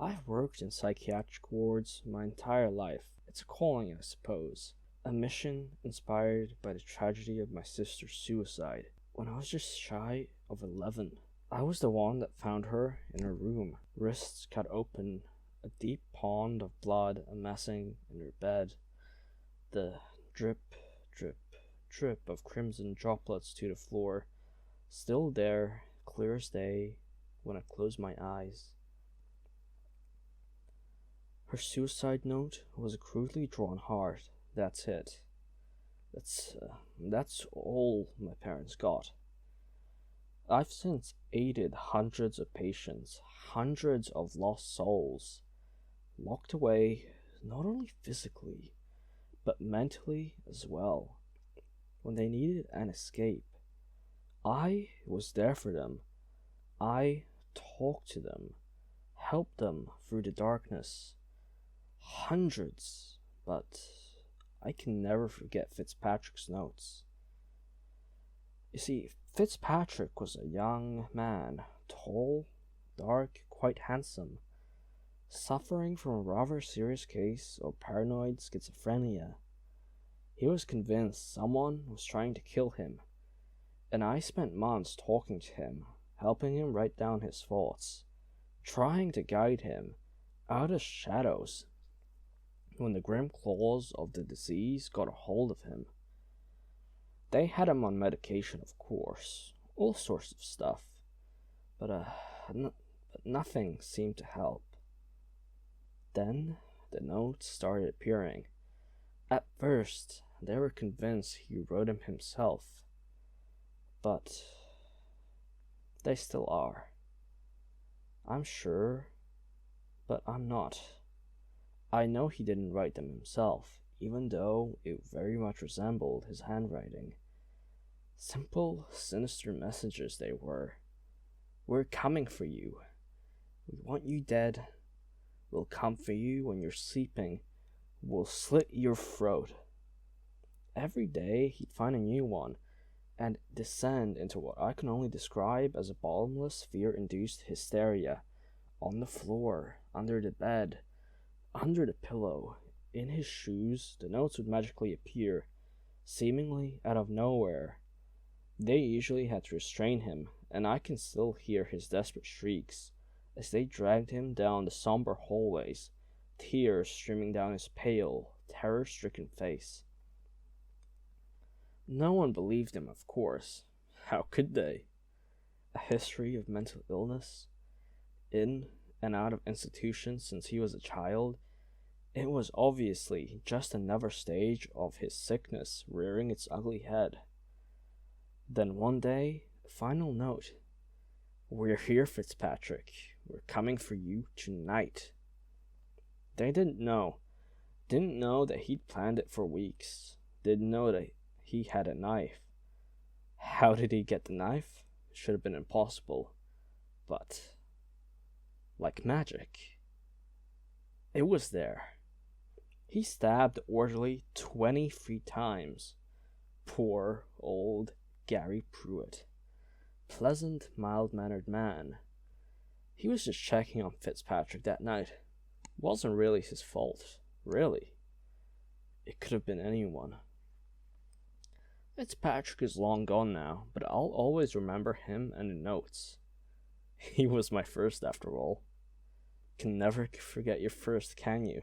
I've worked in psychiatric wards my entire life. It's a calling, I suppose. A mission inspired by the tragedy of my sister's suicide. When I was just shy of 11, I was the one that found her in her room, wrists cut open, a deep pond of blood amassing in her bed, the drip, drip, drip of crimson droplets to the floor, still there, clear as day, when I closed my eyes. Her suicide note was a crudely drawn heart. That's it. That's all my parents got. I've since aided hundreds of patients, hundreds of lost souls, locked away not only physically, but mentally as well. When they needed an escape, I was there for them. I talked to them, helped them through the darkness. Hundreds, but I can never forget Fitzpatrick's notes. You see, Fitzpatrick was a young man, tall, dark, quite handsome, suffering from a rather serious case of paranoid schizophrenia. He was convinced someone was trying to kill him, and I spent months talking to him, helping him write down his thoughts, trying to guide him out of the shadows when the grim claws of the disease got a hold of him. They had him on medication, of course, all sorts of stuff, but nothing seemed to help. Then the notes started appearing. At first, they were convinced he wrote them himself, but they still are. I'm sure, but I'm not. I know he didn't write them himself, even though it very much resembled his handwriting. Simple, sinister messages they were. We're coming for you. We want you dead. We'll come for you when you're sleeping. We'll slit your throat. Every day he'd find a new one and descend into what I can only describe as a bottomless, fear-induced hysteria. On the floor, under the bed, under the pillow, in his shoes, the notes would magically appear, seemingly out of nowhere. They usually had to restrain him, and I can still hear his desperate shrieks as they dragged him down the somber hallways, tears streaming down his pale, terror-stricken face. No one believed him, of course. How could they? A history of mental illness, in and out of institutions since he was a child. It was obviously just another stage of his sickness rearing its ugly head. Then one day, a final note. We're here, Fitzpatrick. We're coming for you tonight. They didn't know that he'd planned it for weeks. Didn't know that he had a knife. How did he get the knife? It should have been impossible. But like magic, it was there. He stabbed the orderly 23 times. Poor old Gary Pruitt. Pleasant, mild-mannered man. He was just checking on Fitzpatrick that night. It wasn't really his fault. Really. It could have been anyone. Fitzpatrick is long gone now, but I'll always remember him and the notes. He was my first, after all. Can never forget your first, can you?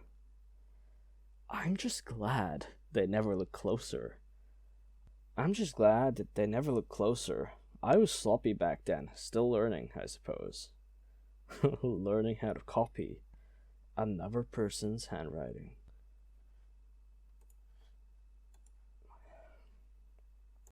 I'm just glad they never looked closer. I was sloppy back then, still learning, I suppose. Learning how to copy another person's handwriting.